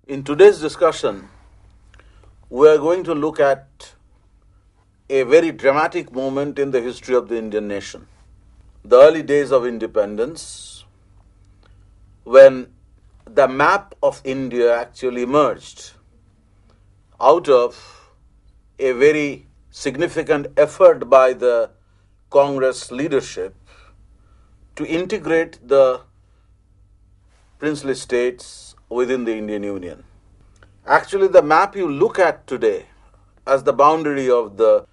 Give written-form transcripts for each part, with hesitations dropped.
In today's discussion, we are going to look at a very dramatic moment in the history of the Indian nation. The early days of independence, when the map of India actually emerged out of a very significant effort by the Congress leadership to integrate the princely states within the Indian Union. Actually, the map you look at today as the boundary of the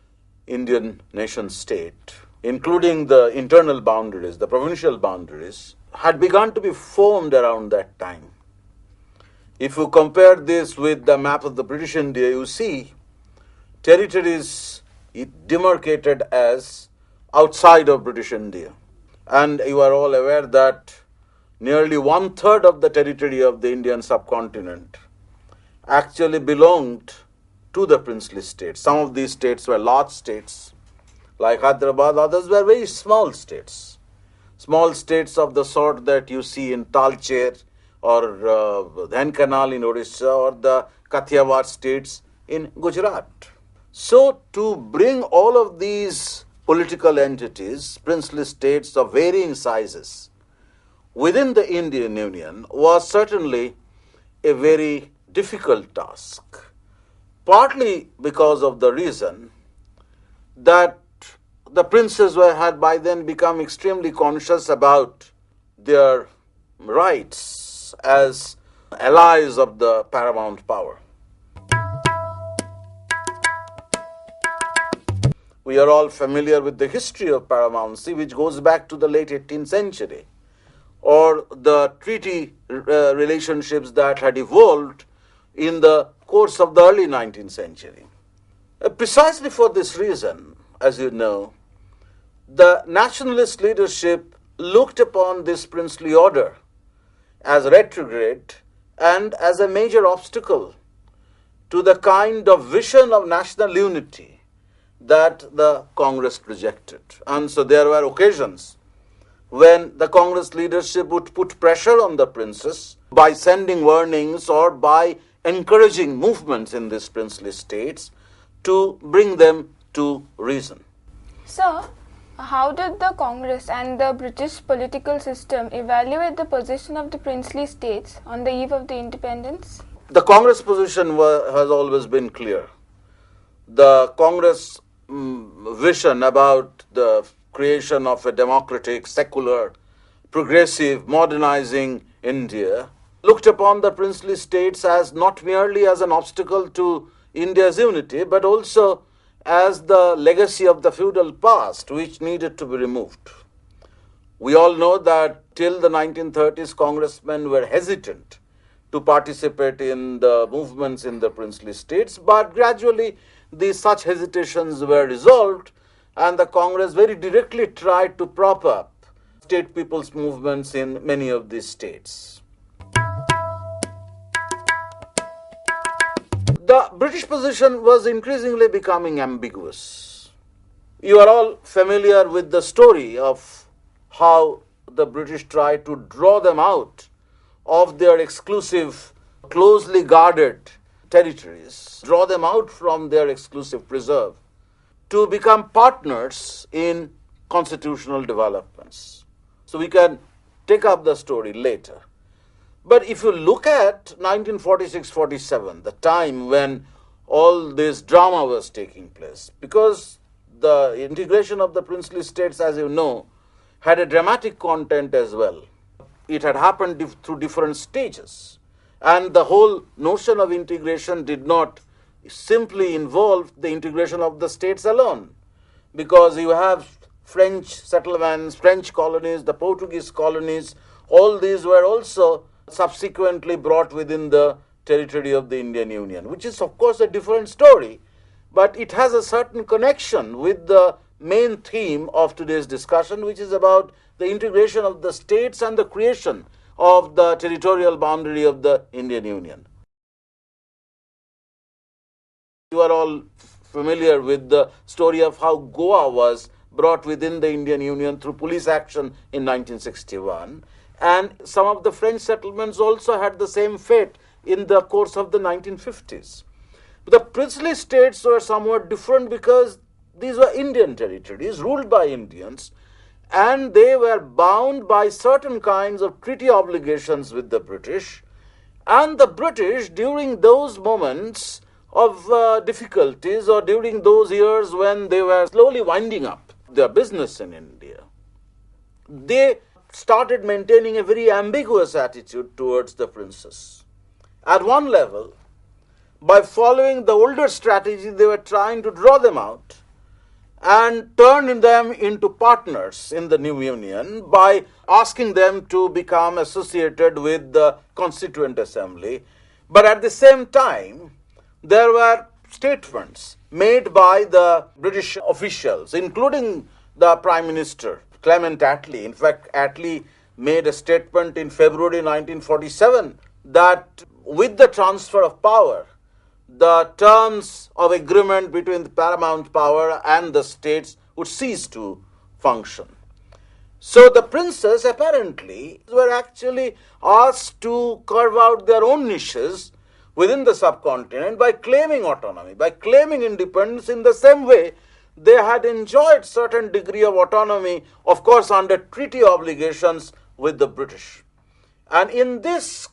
Indian nation state, including the internal boundaries, the provincial boundaries, had begun to be formed around that time. If you compare this with the map of the British India, you see territories demarcated as outside of British India. And you are all aware that nearly 1/3 of the territory of the Indian subcontinent actually belonged to the princely states. Some of these states were large states, like Hyderabad, others were very small states. Small states of the sort that you see in Talcher or Dhenkanal in Odisha or the Kathiawar states in Gujarat. So, to bring all of these political entities, princely states of varying sizes, within the Indian Union was certainly a very difficult task, partly because of the reason that the princes had by then become extremely conscious about their rights as allies of the paramount power. We are all familiar with the history of paramountcy, which goes back to the late 18th century, or the treaty relationships that had evolved in the course of the early 19th century. Precisely for this reason, as you know, the nationalist leadership looked upon this princely order as retrograde and as a major obstacle to the kind of vision of national unity that the Congress projected. And so there were occasions when the Congress leadership would put pressure on the princes by sending warnings or by encouraging movements in these princely states to bring them to reason. Sir, how did the Congress and the British political system evaluate the position of the princely states on the eve of the independence? The Congress position has always been clear. The Congress vision about the creation of a democratic, secular, progressive, modernizing India looked upon the princely states as not merely as an obstacle to India's unity, but also as the legacy of the feudal past, which needed to be removed. We all know that till the 1930s, congressmen were hesitant to participate in the movements in the princely states, but gradually such hesitations were resolved, and the Congress very directly tried to prop up state people's movements in many of these states. The British position was increasingly becoming ambiguous. You are all familiar with the story of how the British tried to draw them out of their exclusive, closely guarded territories, draw them out from their exclusive preserve to become partners in constitutional developments. So we can take up the story later. But if you look at 1946-47, the time when all this drama was taking place, because the integration of the princely states, as you know, had a dramatic content as well. It had happened through different stages. And the whole notion of integration did not simply involve the integration of the states alone, because you have French settlements, French colonies, the Portuguese colonies, all these were also subsequently brought within the territory of the Indian Union, which is of course a different story, but it has a certain connection with the main theme of today's discussion, which is about the integration of the states and the creation of the territorial boundary of the Indian Union. You are all familiar with the story of how Goa was brought within the Indian Union through police action in 1961. And some of the French settlements also had the same fate in the course of the 1950s. The princely states were somewhat different because these were Indian territories ruled by Indians, and they were bound by certain kinds of treaty obligations with the British. And the British, during those moments of difficulties, or during those years when they were slowly winding up their business in India, they started maintaining a very ambiguous attitude towards the princes. At one level, by following the older strategy, they were trying to draw them out and turn them into partners in the new union by asking them to become associated with the Constituent Assembly. But at the same time, there were statements made by the British officials, including the Prime Minister, Clement Attlee. In fact, Attlee made a statement in February 1947 that with the transfer of power, the terms of agreement between the paramount power and the states would cease to function. So the princes apparently were actually asked to carve out their own niches within the subcontinent by claiming autonomy, by claiming independence in the same way they had enjoyed certain degree of autonomy, of course under treaty obligations with the British. And in this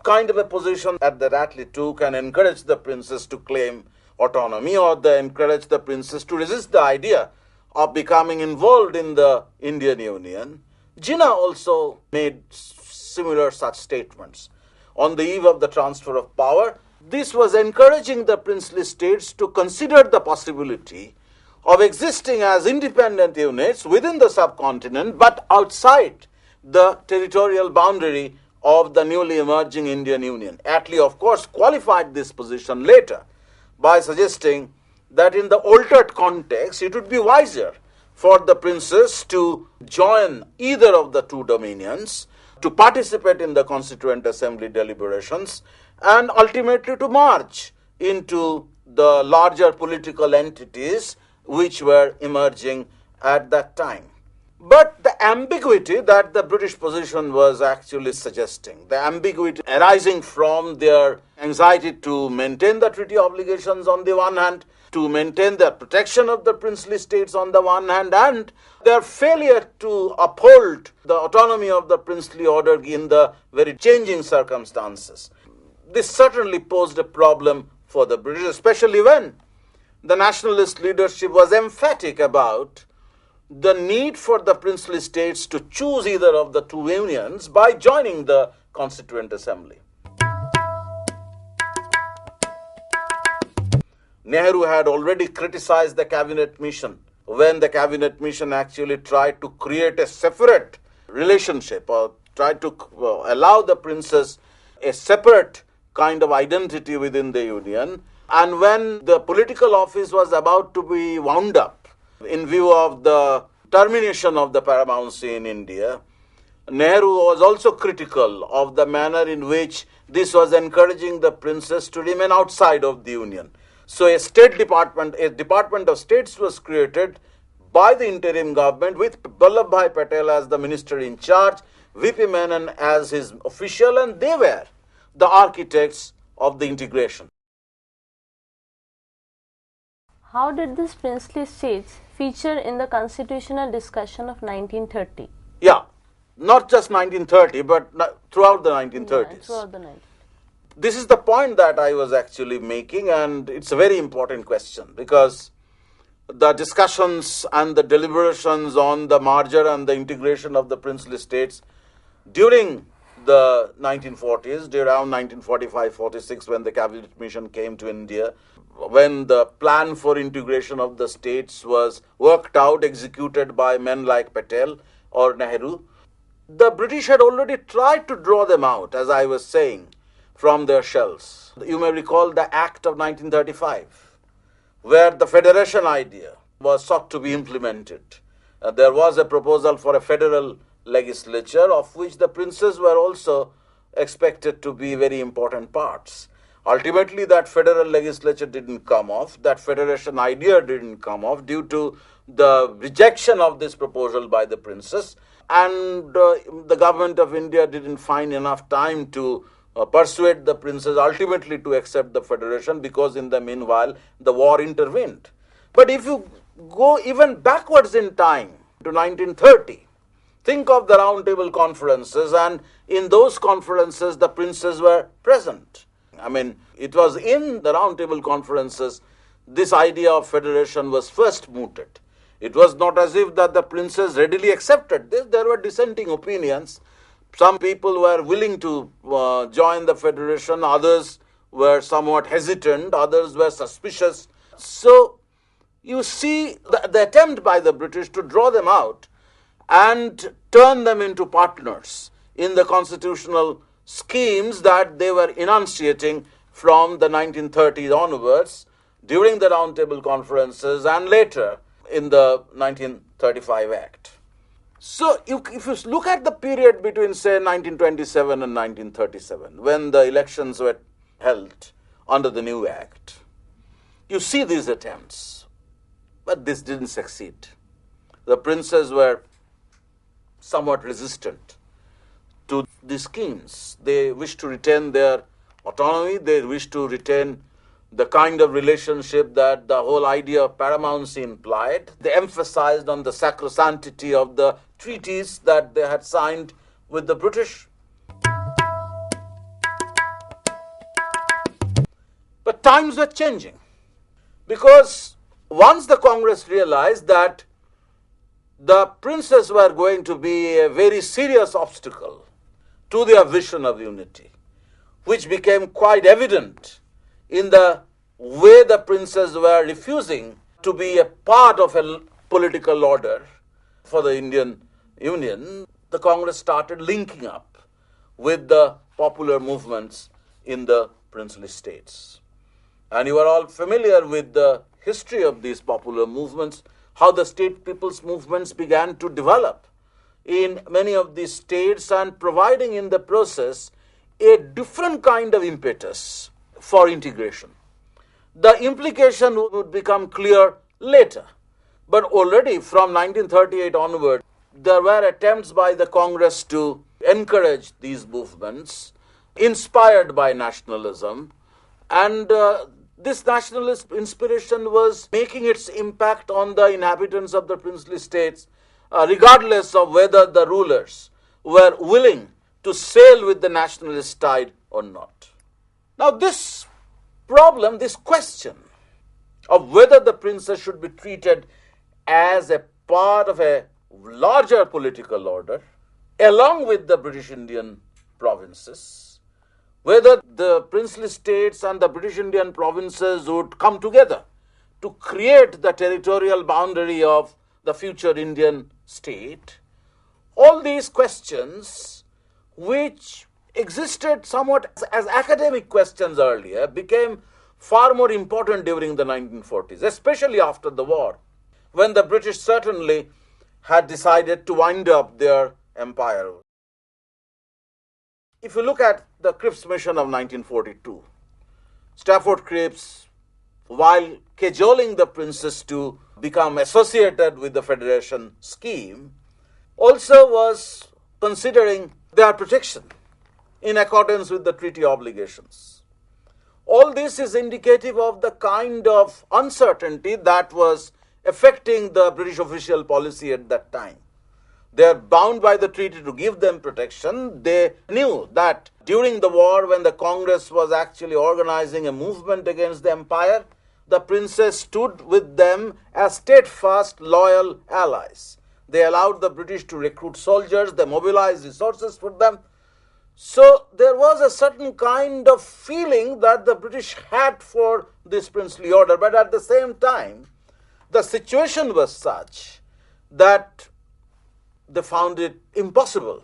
kind of a position that Attlee took and encouraged the princes to claim autonomy, or they encouraged the princes to resist the idea of becoming involved in the Indian Union, Jinnah also made similar such statements. On the eve of the transfer of power, this was encouraging the princely states to consider the possibility of existing as independent units within the subcontinent but outside the territorial boundary of the newly emerging Indian Union. Attlee, of course, qualified this position later by suggesting that in the altered context, it would be wiser for the princes to join either of the two dominions, to participate in the Constituent Assembly deliberations, and ultimately to march into the larger political entities which were emerging at that time. But the ambiguity that the British position was actually suggesting, the ambiguity arising from their anxiety to maintain the treaty obligations on the one hand, to maintain the protection of the princely states on the one hand, and their failure to uphold the autonomy of the princely order in the very changing circumstances. This certainly posed a problem for the British, especially when the nationalist leadership was emphatic about the need for the princely states to choose either of the two unions by joining the Constituent Assembly. Nehru had already criticized the cabinet mission when the cabinet mission actually tried to create a separate relationship or tried to allow the princes a separate kind of identity within the union. And when the political office was about to be wound up, in view of the termination of the paramountcy in India, Nehru was also critical of the manner in which this was encouraging the princes to remain outside of the union. So a Department of States was created by the interim government with Vallabhbhai Patel as the minister in charge, V.P. Menon as his official, and they were the architects of the integration. How did these princely states feature in the constitutional discussion of 1930? Yeah, not just 1930, but throughout the 1930s. Yeah, throughout the 1930s. This is the point that I was actually making, and it's a very important question because the discussions and the deliberations on the merger and the integration of the princely states during the 1940s, around 1945-46, when the cabinet mission came to India, when the plan for integration of the states was worked out, executed by men like Patel or Nehru, the British had already tried to draw them out, as I was saying, from their shells. You may recall the Act of 1935, where the federation idea was sought to be implemented. There was a proposal for a federal legislature, of which the princes were also expected to be very important parts. Ultimately, that federal legislature didn't come off. That federation idea didn't come off due to the rejection of this proposal by the princes. And the government of India didn't find enough time to persuade the princes ultimately to accept the federation, because in the meanwhile the war intervened. But if you go even backwards in time to 1930, think of the round table conferences, and in those conferences the princes were present. I mean, it was in the round table conferences this idea of federation was first mooted. It was not as if that the princes readily accepted this. There were dissenting opinions. Some people were willing to join the federation, others were somewhat hesitant, others were suspicious. So you see the attempt by the British to draw them out and turn them into partners in the constitutional schemes that they were enunciating from the 1930s onwards, during the Round Table conferences and later in the 1935 Act. So if you look at the period between, say, 1927 and 1937, when the elections were held under the new Act, you see these attempts, but this didn't succeed. The princes were somewhat resistant to the schemes. They wished to retain their autonomy, they wished to retain the kind of relationship that the whole idea of paramountcy implied. They emphasized on the sacrosanctity of the treaties that they had signed with the British. But times were changing, because once the Congress realized that the princes were going to be a very serious obstacle to their vision of unity, which became quite evident in the way the princes were refusing to be a part of a political order for the Indian Union, the Congress started linking up with the popular movements in the princely states. And you are all familiar with the history of these popular movements, how the state people's movements began to develop in many of these states, and providing in the process a different kind of impetus for integration. The implication would become clear later, but already from 1938 onward, there were attempts by the Congress to encourage these movements inspired by nationalism, and this nationalist inspiration was making its impact on the inhabitants of the princely states, regardless of whether the rulers were willing to sail with the nationalist tide or not. Now this problem, this question of whether the princes should be treated as a part of a larger political order, along with the British Indian provinces, whether the princely states and the British Indian provinces would come together to create the territorial boundary of the future Indian state, all these questions, which existed somewhat as academic questions earlier, became far more important during the 1940s, especially after the war, when the British certainly had decided to wind up their empire. If you look at the Cripps mission of 1942, Stafford Cripps, while cajoling the princes to become associated with the federation scheme, also was considering their protection in accordance with the treaty obligations. All this is indicative of the kind of uncertainty that was affecting the British official policy at that time. They are bound by the treaty to give them protection. They knew that during the war, when the Congress was actually organizing a movement against the empire, the princes stood with them as steadfast, loyal allies. They allowed the British to recruit soldiers, they mobilized resources for them. So there was a certain kind of feeling that the British had for this princely order, but at the same time, the situation was such that they found it impossible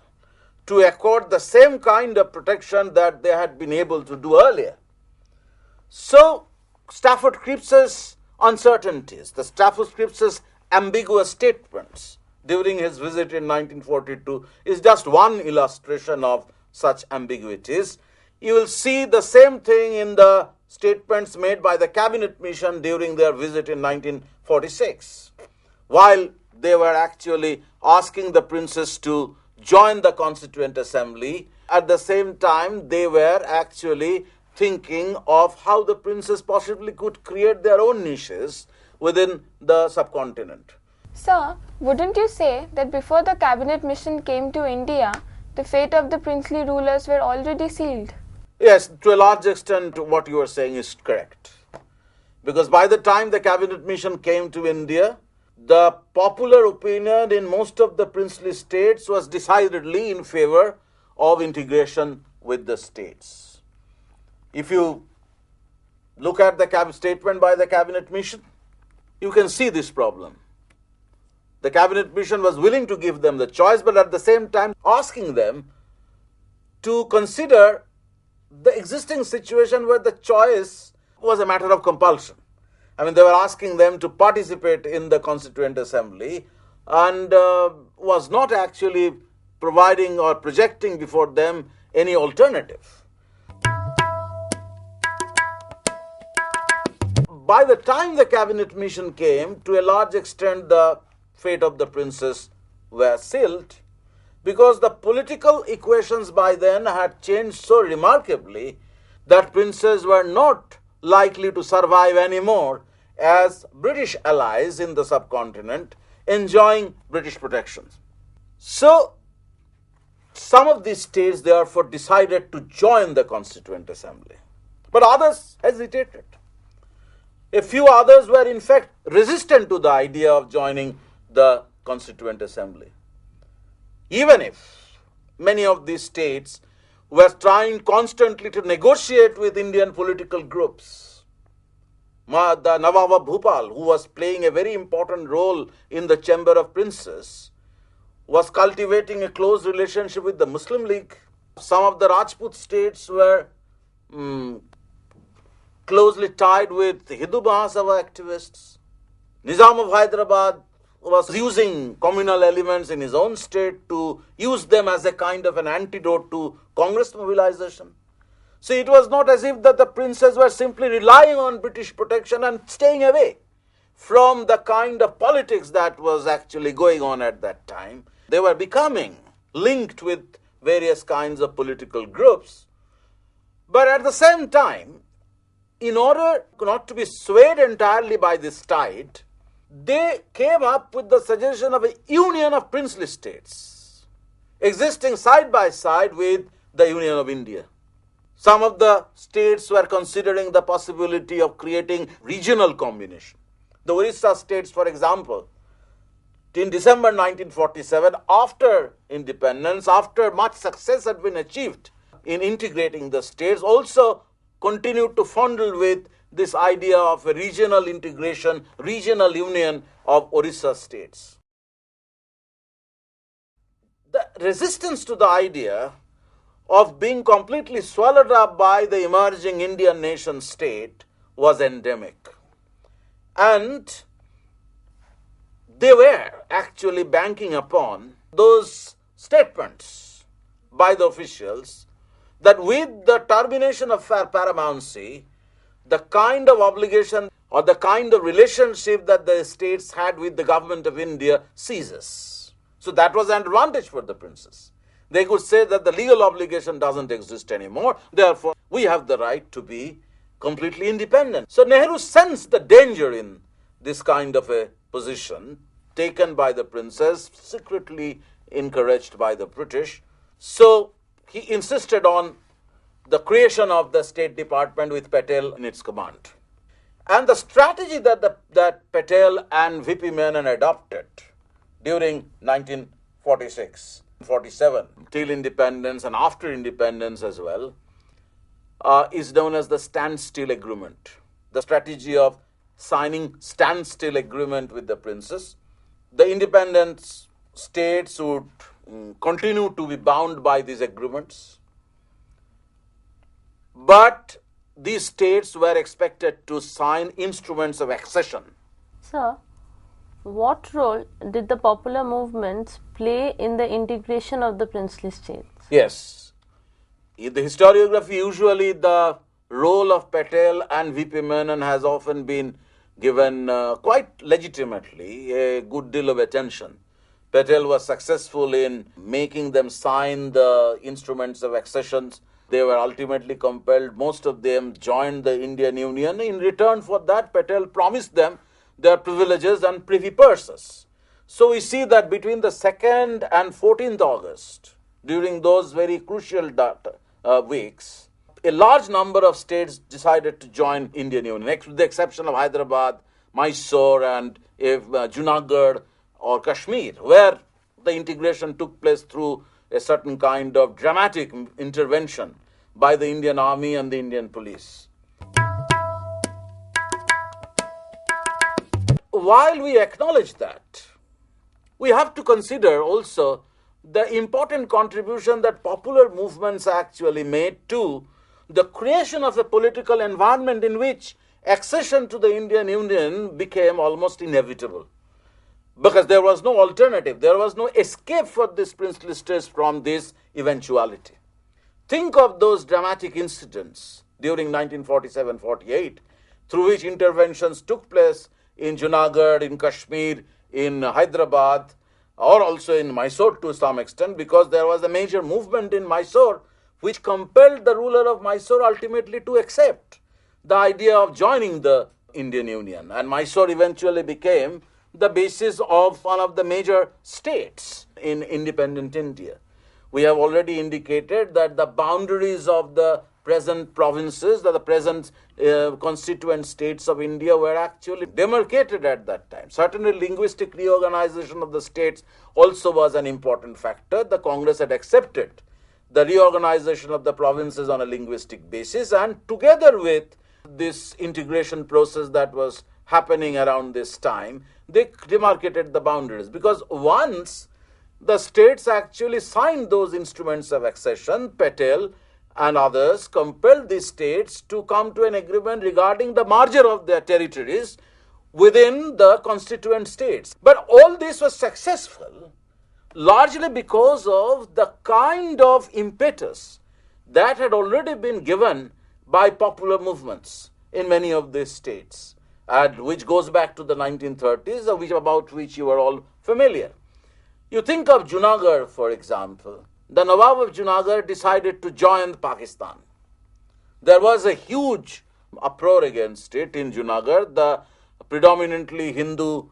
to accord the same kind of protection that they had been able to do earlier. So Stafford Cripps's uncertainties, the Stafford Cripps's ambiguous statements during his visit in 1942 is just one illustration of such ambiguities. You will see the same thing in the statements made by the cabinet mission during their visit in 1946. While they were actually asking the princes to join the Constituent Assembly, At the same time, they were actually thinking of how the princes possibly could create their own niches within the subcontinent. Sir, wouldn't you say that before the cabinet mission came to India, the fate of the princely rulers were already sealed? Yes, to a large extent, what you are saying is correct. Because by the time the cabinet mission came to India, the popular opinion in most of the princely states was decidedly in favor of integration with the states. If you look at the statement by the cabinet mission, you can see this problem. The cabinet mission was willing to give them the choice, but at the same time asking them to consider the existing situation where the choice was a matter of compulsion. I mean, they were asking them to participate in the Constituent Assembly and was not actually providing or projecting before them any alternative. By the time the cabinet mission came, to a large extent the fate of the princes were sealed, because the political equations by then had changed so remarkably that princes were not likely to survive anymore as British allies in the subcontinent enjoying British protections. So, some of these states therefore decided to join the Constituent Assembly, but others hesitated. A few others were in fact resistant to the idea of joining the Constituent Assembly. Even if many of these states were trying constantly to negotiate with Indian political groups, the Nawab of Bhopal, who was playing a very important role in the Chamber of Princes, was cultivating a close relationship with the Muslim League. Some of the Rajput states were closely tied with Hindu Mahasabha activists. Nizam of Hyderabad was using communal elements in his own state to use them as a kind of an antidote to Congress mobilization. So it was not as if that the princes were simply relying on British protection and staying away from the kind of politics that was actually going on at that time. They were becoming linked with various kinds of political groups. But at the same time, in order not to be swayed entirely by this tide, they came up with the suggestion of a union of princely states, existing side by side with the Union of India. Some of the states were considering the possibility of creating regional combination. The Orissa states, for example, in December 1947, after independence, after much success had been achieved in integrating the states, also continued to fondle with this idea of a regional integration, regional union of Orissa states. The resistance to the idea of being completely swallowed up by the emerging Indian nation state was endemic. And they were actually banking upon those statements by the officials that with the termination of paramountcy, the kind of obligation or the kind of relationship that the states had with the government of India ceases. So that was an advantage for the princes. They could say that the legal obligation doesn't exist anymore, therefore we have the right to be completely independent. So Nehru sensed the danger in this kind of a position taken by the princes, secretly encouraged by the British. So he insisted on the creation of the State Department with Patel in its command. And the strategy that Patel and V.P. Menon adopted during 1946, 47, till independence and after independence as well, is known as the Standstill Agreement. The strategy of signing standstill agreement with the princes. The independent states would continue to be bound by these agreements, but these states were expected to sign instruments of accession. Sir, what role did the popular movements play in the integration of the princely states? Yes. In the historiography, usually the role of Patel and V.P. Menon has often been given quite legitimately a good deal of attention. Patel was successful in making them sign the instruments of accession. They were ultimately compelled, most of them joined the Indian Union. In return for that, Patel promised them their privileges and privy purses. So we see that between the 2nd and 14th August, during those very crucial weeks, a large number of states decided to join Indian Union, with the exception of Hyderabad, Mysore, and Junagadh or Kashmir, where the integration took place through a certain kind of dramatic intervention by the Indian Army and the Indian police. While we acknowledge that, we have to consider also the important contribution that popular movements actually made to the creation of a political environment in which accession to the Indian Union became almost inevitable. Because there was no alternative, there was no escape for these princely states from this eventuality. Think of those dramatic incidents during 1947-48, through which interventions took place in Junagadh, in Kashmir, in Hyderabad, or also in Mysore to some extent, because there was a major movement in Mysore which compelled the ruler of Mysore ultimately to accept the idea of joining the Indian Union. And Mysore eventually became the basis of one of the major states in independent India. We have already indicated that the boundaries of the present provinces, the present constituent states of India were actually demarcated at that time. Certainly, linguistic reorganization of the states also was an important factor. The Congress had accepted the reorganization of the provinces on a linguistic basis, and together with this integration process that was happening around this time, they demarcated the boundaries. Because once the states actually signed those instruments of accession, Patel and others compelled the states to come to an agreement regarding the merger of their territories within the constituent states. But all this was successful largely because of the kind of impetus that had already been given by popular movements in many of these states, and which goes back to the 1930s, about which you are all familiar. You think of Junagadh, for example. The Nawab of Junagadh decided to join Pakistan. There was a huge uproar against it in Junagadh. The predominantly Hindu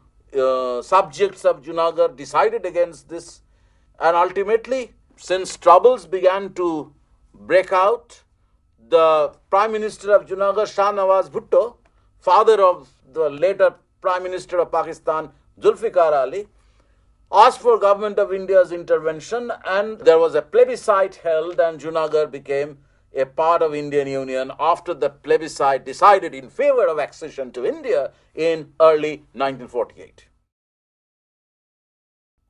subjects of Junagadh decided against this. And ultimately, since troubles began to break out, the Prime Minister of Junagadh, Shah Nawaz Bhutto, father of the later Prime Minister of Pakistan, Zulfikar Ali, asked for Government of India's intervention, and there was a plebiscite held, and Junagadh became a part of Indian Union after the plebiscite decided in favor of accession to India in early 1948.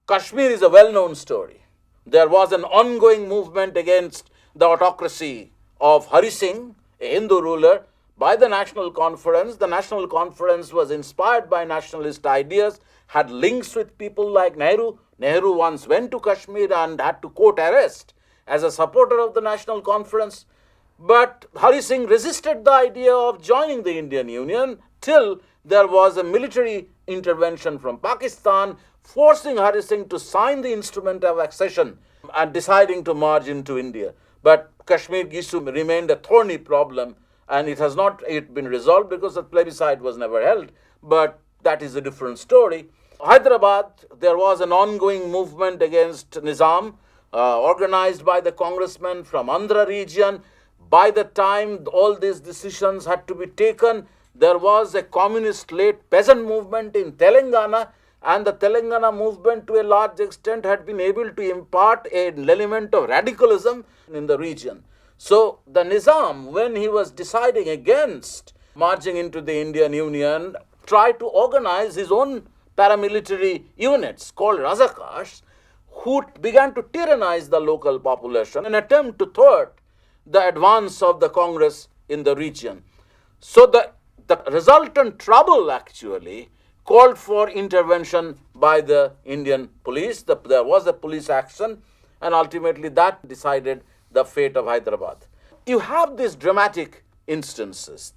Kashmir is a well-known story. There was an ongoing movement against the autocracy of Hari Singh, a Hindu ruler, by the National Conference. The National Conference was inspired by nationalist ideas, had links with people like Nehru. Nehru once went to Kashmir and had to court arrest as a supporter of the National Conference. But Hari Singh resisted the idea of joining the Indian Union till there was a military intervention from Pakistan, forcing Hari Singh to sign the instrument of accession and deciding to merge into India. But Kashmir issue remained a thorny problem, and it has not yet been resolved because the plebiscite was never held. But that is a different story. Hyderabad, there was an ongoing movement against Nizam, organized by the congressmen from Andhra region. By the time all these decisions had to be taken, there was a communist-led peasant movement in Telangana, and the Telangana movement to a large extent had been able to impart an element of radicalism in the region. So the Nizam, when he was deciding against marching into the Indian Union, tried to organize his own paramilitary units called Razakars, who began to tyrannize the local population in an attempt to thwart the advance of the Congress in the region. So the resultant trouble actually called for intervention by the Indian police. There was a police action, and ultimately that decided the fate of Hyderabad. You have these dramatic instances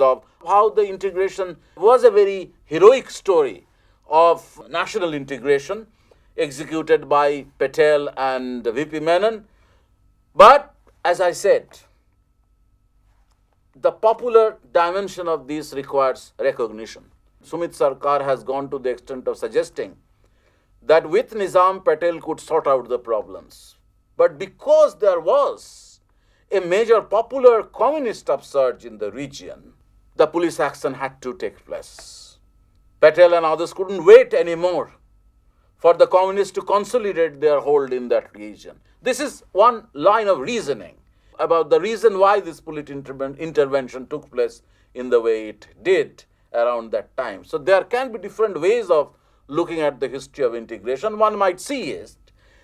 of how the integration was a very heroic story of national integration executed by Patel and VP Menon. But as I said, the popular dimension of this requires recognition. Sumit Sarkar has gone to the extent of suggesting that with Nizam, Patel could sort out the problems. But because there was a major popular communist upsurge in the region, the police action had to take place. Patel and others couldn't wait anymore for the communists to consolidate their hold in that region. This is one line of reasoning about the reason why this political intervention took place in the way it did around that time. So there can be different ways of looking at the history of integration. One might see it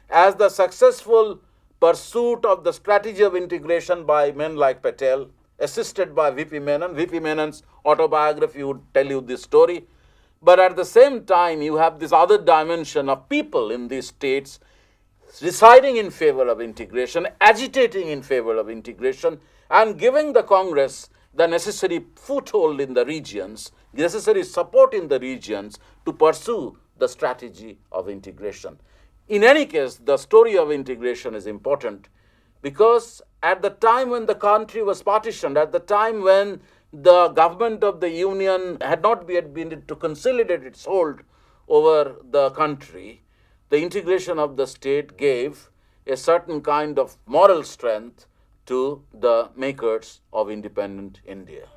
as the successful pursuit of the strategy of integration by men like Patel, assisted by VP Menon. VP Menon's autobiography would tell you this story. But at the same time, you have this other dimension of people in these states deciding in favor of integration, agitating in favor of integration, and giving the Congress the necessary foothold in the regions, necessary support in the regions to pursue the strategy of integration. In any case, the story of integration is important because at the time when the country was partitioned, at the time when the government of the union had not been to consolidate its hold over the country, the integration of the state gave a certain kind of moral strength to the makers of independent India.